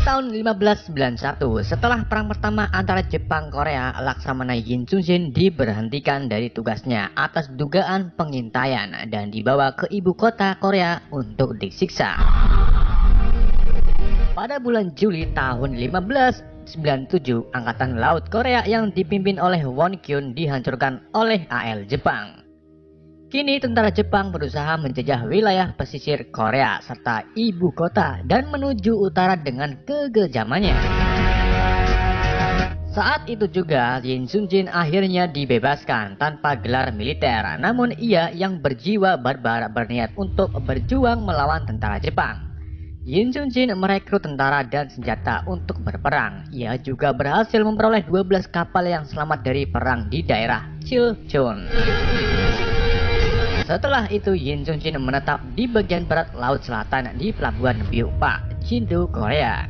tahun 1591, setelah perang pertama antara Jepang Korea, Laksamana Yin Chun-shin diberhentikan dari tugasnya atas dugaan pengintaian dan dibawa ke ibu kota Korea untuk disiksa. Pada bulan Juli tahun 1597, Angkatan Laut Korea yang dipimpin oleh Won Kyun dihancurkan oleh AL Jepang. Kini tentara Jepang berusaha menjajah wilayah pesisir Korea serta ibu kota dan menuju utara dengan kegejamannya. Saat itu juga Yin Chun-shin akhirnya dibebaskan tanpa gelar militer, namun ia yang berjiwa barbar berniat untuk berjuang melawan tentara Jepang. Yin Chun-shin merekrut tentara dan senjata untuk berperang. Ia juga berhasil memperoleh 12 kapal yang selamat dari perang di daerah Chilchon. Setelah itu Yin Chun-shin menetap di bagian barat Laut Selatan di Pelabuhan Byupa, Jindu, Korea.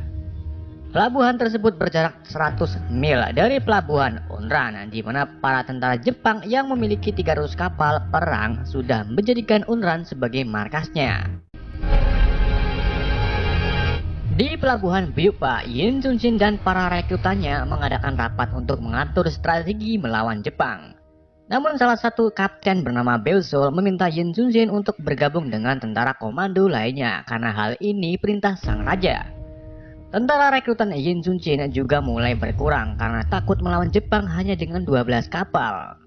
Pelabuhan tersebut berjarak 100 mil dari Pelabuhan Unran, di mana para tentara Jepang yang memiliki 300 kapal perang sudah menjadikan Unran sebagai markasnya. Di Pelabuhan Byupa, Yin Chun-shin dan para rekrutannya mengadakan rapat untuk mengatur strategi melawan Jepang. Namun salah satu kapten bernama Beosul meminta Yin Chun-shin untuk bergabung dengan tentara komando lainnya karena hal ini perintah sang raja. Tentara rekrutan Yin Chun-shin juga mulai berkurang karena takut melawan Jepang hanya dengan 12 kapal.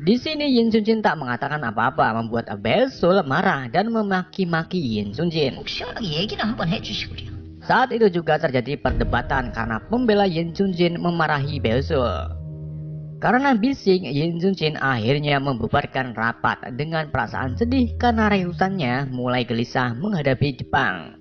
Di sini Yin Chun-shin tak mengatakan apa-apa, membuat Beosul marah dan memaki-maki Yin Chun-shin. Saat itu juga terjadi perdebatan karena pembela Yin Chun-shin memarahi Beosul. Karena bising, Yin Chun-shin akhirnya membubarkan rapat dengan perasaan sedih karena rekrutannya mulai gelisah menghadapi Jepang.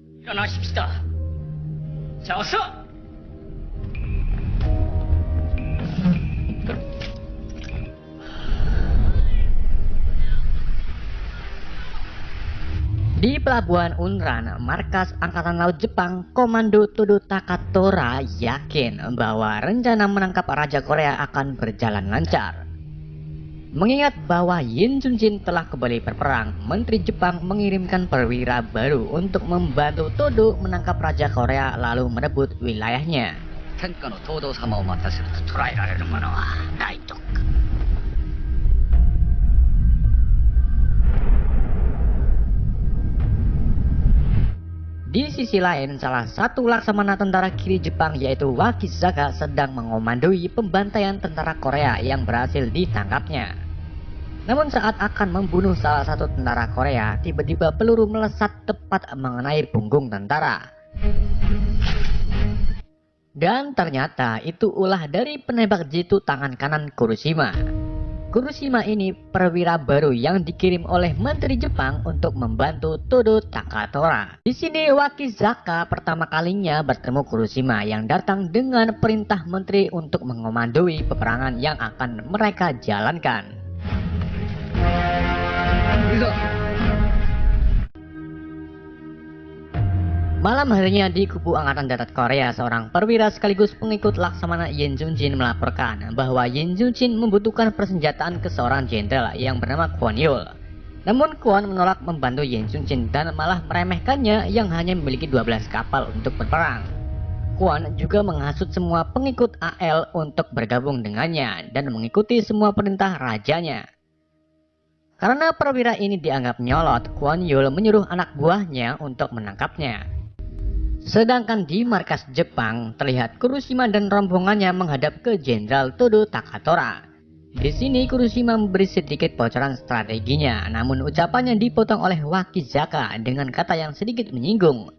Di Pelabuhan Unran, markas Angkatan Laut Jepang, Komando Todo Takatora yakin bahwa rencana menangkap Raja Korea akan berjalan lancar. Mengingat bahwa Yin Chun-shin telah kembali berperang, Menteri Jepang mengirimkan perwira baru untuk membantu Todo menangkap Raja Korea lalu merebut wilayahnya. Di sisi lain, salah satu laksamana tentara kiri Jepang yaitu Wakizaka sedang mengomandoi pembantaian tentara Korea yang berhasil ditangkapnya. Namun saat akan membunuh salah satu tentara Korea, tiba-tiba peluru melesat tepat mengenai punggung tentara. Dan ternyata itu ulah dari penembak jitu tangan kanan Kuroshima. Kuroshima ini perwira baru yang dikirim oleh Menteri Jepang untuk membantu Todo Takatora. Di sini Wakizaka pertama kalinya bertemu Kuroshima yang datang dengan perintah menteri untuk mengomandoi peperangan yang akan mereka jalankan. Malam harinya di kubu Angkatan Darat Korea, seorang perwira sekaligus pengikut Laksamana Yin Chun-shin melaporkan bahwa Yin Chun-shin membutuhkan persenjataan ke seorang jenderal yang bernama Kwon Yul. Namun Kwon menolak membantu Yin Chun-shin dan malah meremehkannya yang hanya memiliki 12 kapal untuk berperang. Kwon juga menghasut semua pengikut AL untuk bergabung dengannya dan mengikuti semua perintah rajanya. Karena perwira ini dianggap nyolot, Kwon Yul menyuruh anak buahnya untuk menangkapnya. Sedangkan di markas Jepang, terlihat Kuroshima dan rombongannya menghadap ke Jenderal Todo Takatora. Di sini Kuroshima memberi sedikit bocoran strateginya, namun ucapannya dipotong oleh Wakizaka dengan kata yang sedikit menyinggung.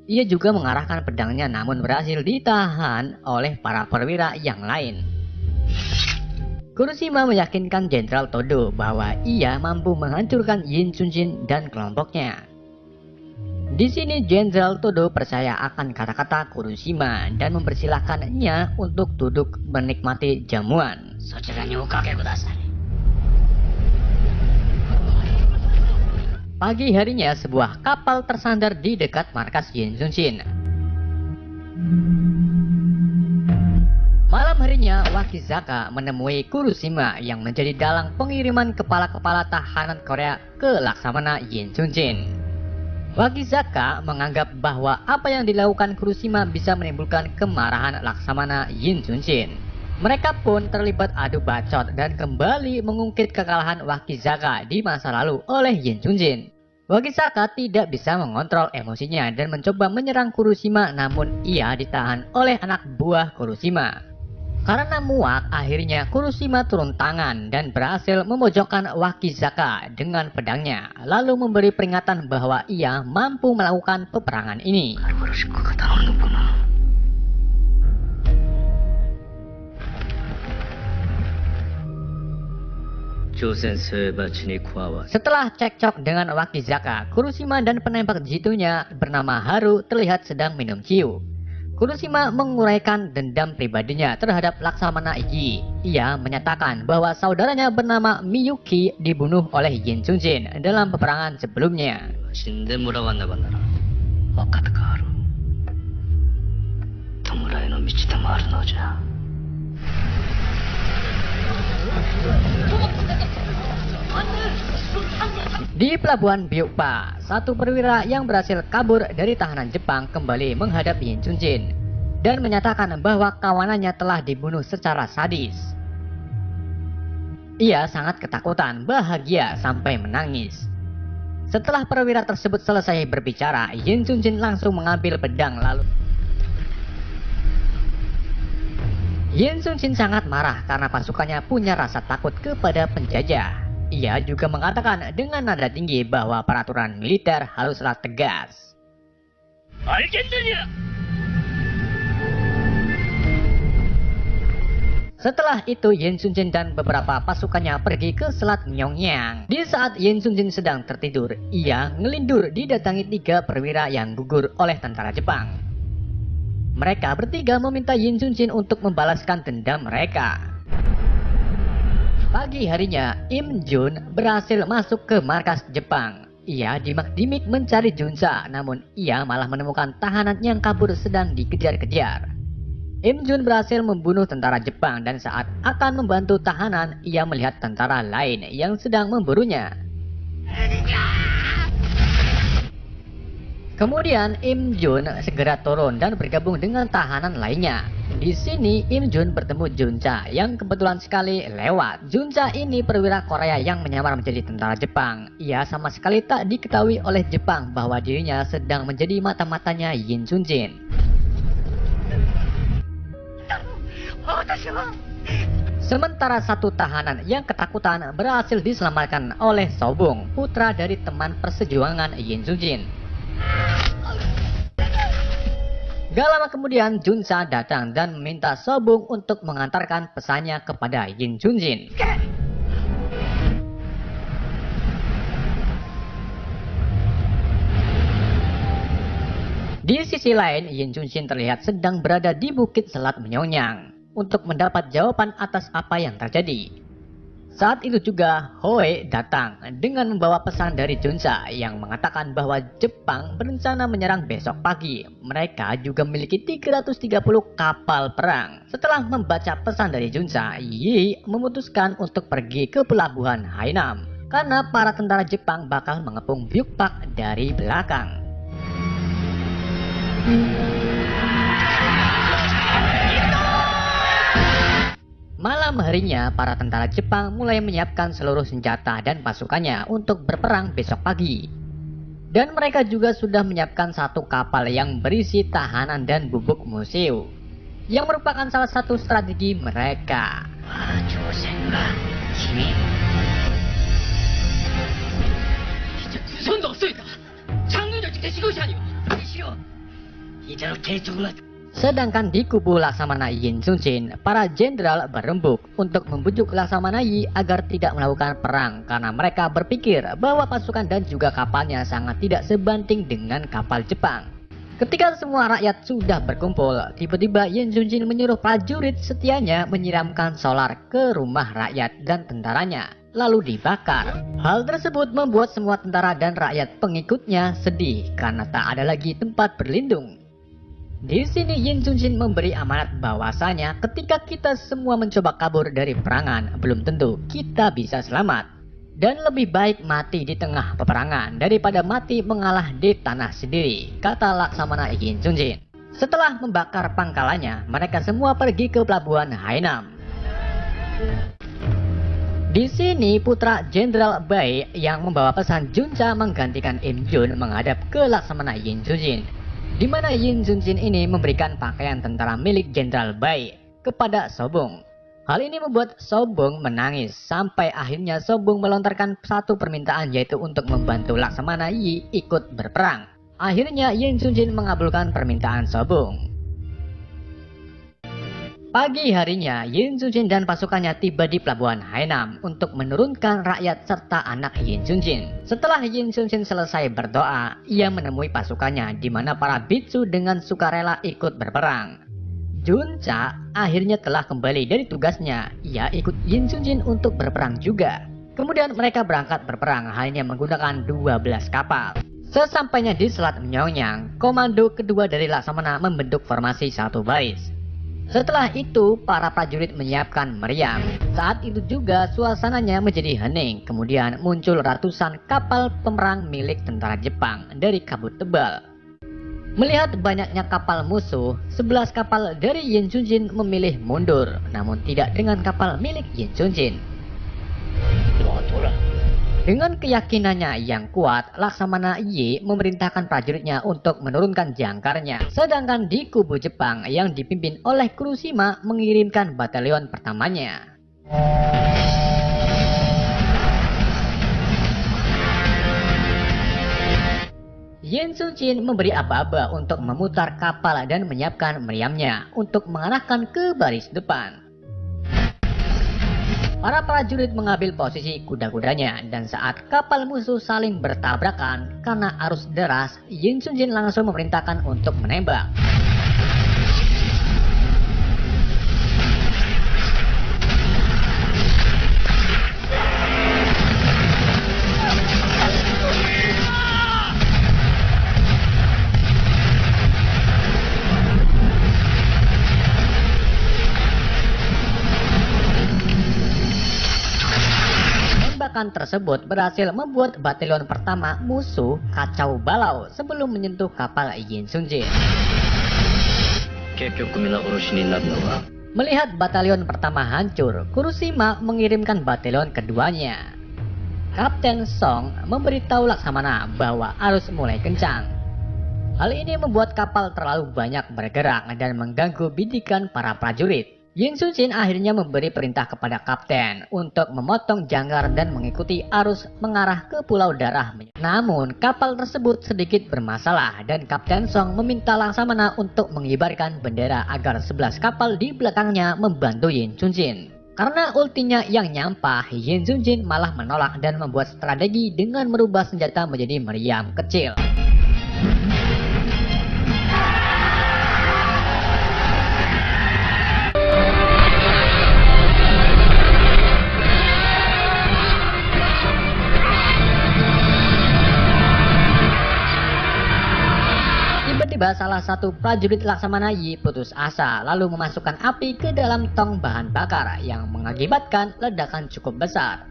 Ia juga mengarahkan pedangnya namun berhasil ditahan oleh para perwira yang lain. Kuroshima meyakinkan Jenderal Todo bahwa ia mampu menghancurkan Yin Chun-shin dan kelompoknya. Di sini Jenderal Todo percaya akan kata-kata Kuroshima dan mempersilahkannya untuk duduk menikmati jamuan. Pagi harinya sebuah kapal tersandar di dekat markas Yin Chun-shin. Malam harinya Wakizaka menemui Kuroshima yang menjadi dalang pengiriman kepala-kepala tahanan Korea ke Laksamana Yin Chun-shin. Wakizaka menganggap bahwa apa yang dilakukan Kurushima bisa menimbulkan kemarahan Laksamana Yin Junjin. Mereka pun terlibat adu bacot dan kembali mengungkit kekalahan Wakizaka di masa lalu oleh Yin Junjin. Wakizaka tidak bisa mengontrol emosinya dan mencoba menyerang Kurushima, namun ia ditahan oleh anak buah Kurushima. Karena muak, akhirnya Kurushima turun tangan dan berhasil memojokkan Wakizaka dengan pedangnya, lalu memberi peringatan bahwa ia mampu melakukan peperangan ini. Setelah cekcok dengan Wakizaka, Kurushima dan penembak jitunya bernama Haru terlihat sedang minum ciu. Kurushima menguraikan dendam pribadinya terhadap Laksamana Yi. Ia menyatakan bahwa saudaranya bernama Miyuki dibunuh oleh Yin Junjin dalam peperangan sebelumnya. Di pelabuhan Byukba, satu perwira yang berhasil kabur dari tahanan Jepang kembali menghadap Yin Junjin dan menyatakan bahwa kawanannya telah dibunuh secara sadis. Ia sangat ketakutan, bahagia sampai menangis. Setelah perwira tersebut selesai berbicara, Yin Junjin langsung mengambil pedang lalu. Yin Junjin sangat marah karena pasukannya punya rasa takut kepada penjajah. Ia juga mengatakan dengan nada tinggi bahwa peraturan militer haruslah tegas. Setelah itu Yin Junjin dan beberapa pasukannya pergi ke Selat Myeongyang. Di saat Yin Junjin sedang tertidur, ia ngelindur didatangi 3 perwira yang gugur oleh tentara Jepang. Mereka bertiga meminta Yin Junjin untuk membalaskan dendam mereka. Pagi harinya, Im Jun berhasil masuk ke markas Jepang. Ia dimak-dimik mencari Junsa, namun ia malah menemukan tahanan yang kabur sedang dikejar-kejar. Im Jun berhasil membunuh tentara Jepang dan saat akan membantu tahanan, ia melihat tentara lain yang sedang memburunya. Kemudian Im Jun segera turun dan bergabung dengan tahanan lainnya. Di sini Im Jun bertemu Junsa yang kebetulan sekali lewat. Junsa ini perwira Korea yang menyamar menjadi tentara Jepang. Ia sama sekali tak diketahui oleh Jepang bahwa dirinya sedang menjadi mata-matanya Yin Junjin. Sementara satu tahanan yang ketakutan berhasil diselamatkan oleh Sobung, putra dari teman persejuangan Yin Junjin. Gak lama kemudian Junsa datang dan meminta Sobung untuk mengantarkan pesannya kepada Yin Junjin. Di sisi lain, Yin Junjin terlihat sedang berada di Bukit Selat Myeongyang untuk mendapat jawaban atas apa yang terjadi. Saat itu juga Hoe datang dengan membawa pesan dari Junsa yang mengatakan bahwa Jepang berencana menyerang besok pagi. Mereka juga memiliki 330 kapal perang. Setelah membaca pesan dari Junsa, Yi memutuskan untuk pergi ke pelabuhan Hainam karena para tentara Jepang bakal mengepung Byukpak dari belakang. Malam harinya, para tentara Jepang mulai menyiapkan seluruh senjata dan pasukannya untuk berperang besok pagi. Dan mereka juga sudah menyiapkan satu kapal yang berisi tahanan dan bubuk musuh, yang merupakan salah satu strategi mereka. Sedangkan di kubu Laksamana Yin Junjin, para jenderal berembuk untuk membujuk Laksamana Yi agar tidak melakukan perang karena mereka berpikir bahwa pasukan dan juga kapalnya sangat tidak sebanding dengan kapal Jepang. Ketika semua rakyat sudah berkumpul, tiba-tiba Yin Junjin menyuruh prajurit setianya menyiramkan solar ke rumah rakyat dan tentaranya, lalu dibakar. Hal tersebut membuat semua tentara dan rakyat pengikutnya sedih karena tak ada lagi tempat berlindung. Di sini Yin Junjin memberi amanat bahwasanya ketika kita semua mencoba kabur dari peperangan, belum tentu kita bisa selamat. Dan lebih baik mati di tengah peperangan daripada mati mengalah di tanah sendiri, kata Laksamana Yin Chunjin. Setelah membakar pangkalannya, mereka semua pergi ke pelabuhan Hainam. Di sini putra Jenderal Bai yang membawa pesan Junca menggantikan Im Jun menghadap ke Laksamana Yin Chunjin, di mana Yin Chunjin ini memberikan pakaian tentara milik Jenderal Bai kepada Sobung. Hal ini membuat Sobung menangis sampai akhirnya Sobung melontarkan satu permintaan, yaitu untuk membantu Laksamana Yi ikut berperang. Akhirnya Yin Chunjin mengabulkan permintaan Sobung. Pagi harinya, Yin Chunjin dan pasukannya tiba di pelabuhan Hainam untuk menurunkan rakyat serta anak Yin Chunjin. Setelah Yin Chunjin selesai berdoa, ia menemui pasukannya di mana para biksu dengan sukarela ikut berperang. Junca akhirnya telah kembali dari tugasnya. Ia ikut Yin Chunjin untuk berperang juga. Kemudian mereka berangkat berperang hanya menggunakan 12 kapal. Sesampainya di Selat Myeongyang, komando kedua dari Laksamana membentuk formasi satu baris. Setelah itu, para prajurit menyiapkan meriam. Saat itu juga suasananya menjadi hening. Kemudian muncul ratusan kapal pemerang milik tentara Jepang dari kabut tebal. Melihat banyaknya kapal musuh, 11 kapal dari Yin Chunjin memilih mundur, namun tidak dengan kapal milik Yin Chunjin. Dengan keyakinannya yang kuat, Laksamana Yi memerintahkan prajuritnya untuk menurunkan jangkarnya. Sedangkan di kubu Jepang yang dipimpin oleh Kuroshima mengirimkan batalion pertamanya. Yin Chunjin memberi aba-aba untuk memutar kapal dan menyiapkan meriamnya untuk mengarahkan ke baris depan. Para prajurit mengambil posisi kuda-kudanya, dan saat kapal musuh saling bertabrakan karena arus deras, Yin Chunjin langsung memerintahkan untuk menembak. Tembakan tersebut berhasil membuat batalion pertama musuh kacau balau sebelum menyentuh kapal Yin Chunjin. Melihat batalion pertama hancur, Kuroshima mengirimkan batalion keduanya. Kapten Song memberitahu Laksamana bahwa arus mulai kencang. Hal ini membuat kapal terlalu banyak bergerak dan mengganggu bidikan para prajurit. Yin Chunjin akhirnya memberi perintah kepada kapten untuk memotong jangkar dan mengikuti arus mengarah ke Pulau Darah. Namun kapal tersebut sedikit bermasalah dan Kapten Song meminta Laksamana untuk mengibarkan bendera agar 11 kapal di belakangnya membantu Yin Chunjin. Karena ultinya yang nyampah, Yin Chunjin malah menolak dan membuat strategi dengan merubah senjata menjadi meriam kecil. Tiba-tiba salah satu prajurit Laksamana Yi putus asa lalu memasukkan api ke dalam tong bahan bakar yang mengakibatkan ledakan cukup besar.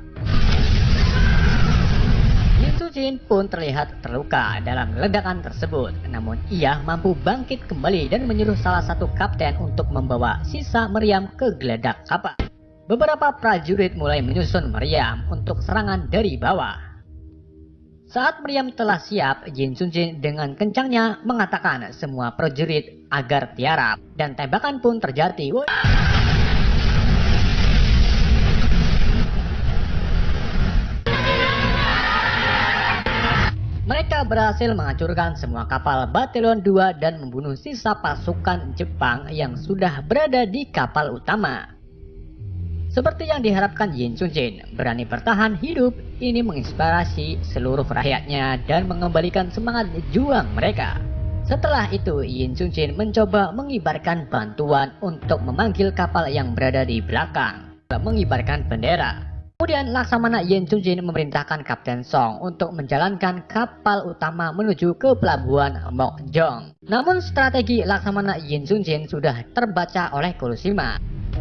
Yin Chunjin pun terlihat terluka dalam ledakan tersebut, namun ia mampu bangkit kembali dan menyuruh salah satu kapten untuk membawa sisa meriam ke geledak kapal. Beberapa prajurit mulai menyusun meriam untuk serangan dari bawah. Saat meriam telah siap, Yin Chunjin dengan kencangnya mengatakan semua prajurit agar tiarap, dan tembakan pun terjadi. Mereka berhasil menghancurkan semua kapal batalion 2 dan membunuh sisa pasukan Jepang yang sudah berada di kapal utama. Seperti yang diharapkan Yin Chunjin, berani bertahan hidup, ini menginspirasi seluruh rakyatnya dan mengembalikan semangat juang mereka. Setelah itu, Yin Chunjin mencoba mengibarkan bantuan untuk memanggil kapal yang berada di belakang, mengibarkan bendera. Kemudian Laksamana Yin Chunjin memerintahkan Kapten Song untuk menjalankan kapal utama menuju ke pelabuhan Mokjong. Namun strategi Laksamana Yin Chunjin sudah terbaca oleh Kuroshima.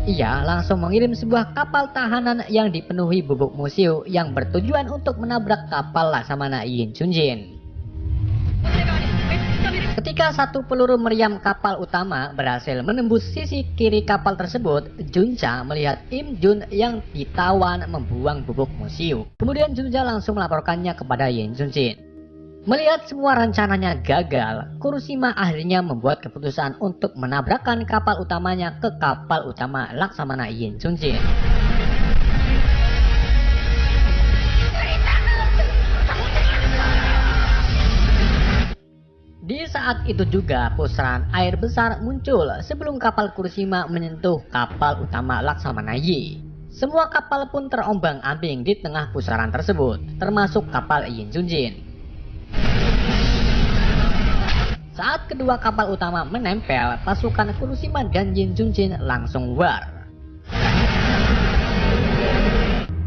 Ia langsung mengirim sebuah kapal tahanan yang dipenuhi bubuk musiu yang bertujuan untuk menabrak kapal Laksamana Yin Chunjin. Ketika satu peluru meriam kapal utama berhasil menembus sisi kiri kapal tersebut, Junca melihat Im Jun yang ditawan membuang bubuk musiu. Kemudian Junca langsung melaporkannya kepada Yin Chunjin. Melihat semua rencananya gagal, Kuroshima akhirnya membuat keputusan untuk menabrakkan kapal utamanya ke kapal utama Laksamana Yin Chunjin. Di saat itu juga pusaran air besar muncul sebelum kapal Kuroshima menyentuh kapal utama Laksamana Yi. Semua kapal pun terombang-ambing di tengah pusaran tersebut, termasuk kapal Yin Chunjin. Saat kedua kapal utama menempel, pasukan Kuroshima dan Yin Chunjin langsung war.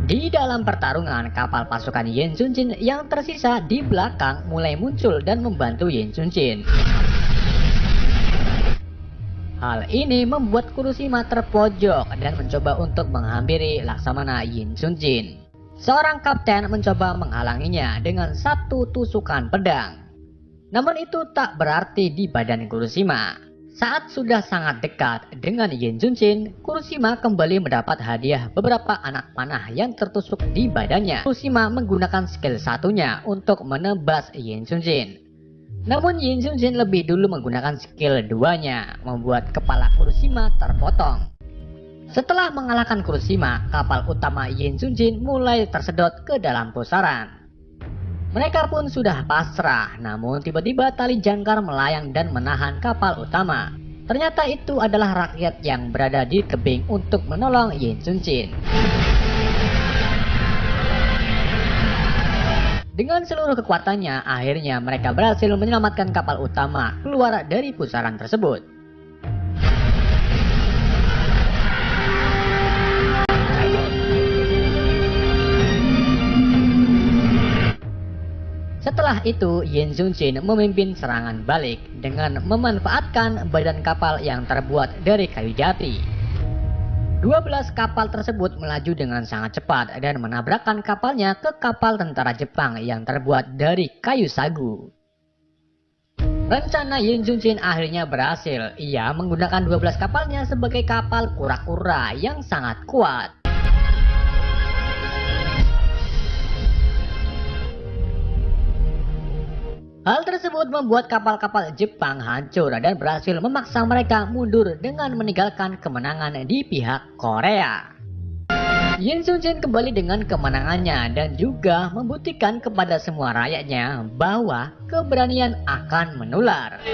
Di dalam pertarungan, kapal pasukan Yin Chunjin yang tersisa di belakang mulai muncul dan membantu Yin Chunjin. Hal ini membuat Kuroshima terpojok dan mencoba untuk menghampiri Laksamana Yin Chunjin. Seorang kapten mencoba menghalanginya dengan satu tusukan pedang. Namun itu tak berarti di badan Kuroshima. Saat sudah sangat dekat dengan Yin Chunjin, Kuroshima kembali mendapat hadiah beberapa anak panah yang tertusuk di badannya. Kuroshima menggunakan skill satunya untuk menebas Yin Chunjin. Namun Yin Chunjin lebih dulu menggunakan skill duanya, membuat kepala Kuroshima terpotong. Setelah mengalahkan Kuroshima, kapal utama Yin Chunjin mulai tersedot ke dalam pusaran. Mereka pun sudah pasrah, namun tiba-tiba tali jangkar melayang dan menahan kapal utama. Ternyata itu adalah rakyat yang berada di tebing untuk menolong Yin Chunjin. Dengan seluruh kekuatannya, akhirnya mereka berhasil menyelamatkan kapal utama keluar dari pusaran tersebut. Setelah itu, Yin Chunjin memimpin serangan balik dengan memanfaatkan badan kapal yang terbuat dari kayu jati. 12 kapal tersebut melaju dengan sangat cepat dan menabrakkan kapalnya ke kapal tentara Jepang yang terbuat dari kayu sagu. Rencana Yin Chunjin akhirnya berhasil. Ia menggunakan 12 kapalnya sebagai kapal kura-kura yang sangat kuat. Hal tersebut membuat kapal-kapal Jepang hancur dan berhasil memaksa mereka mundur dengan meninggalkan kemenangan di pihak Korea. Yin Chunjin kembali dengan kemenangannya dan juga membuktikan kepada semua rakyatnya bahwa keberanian akan menular.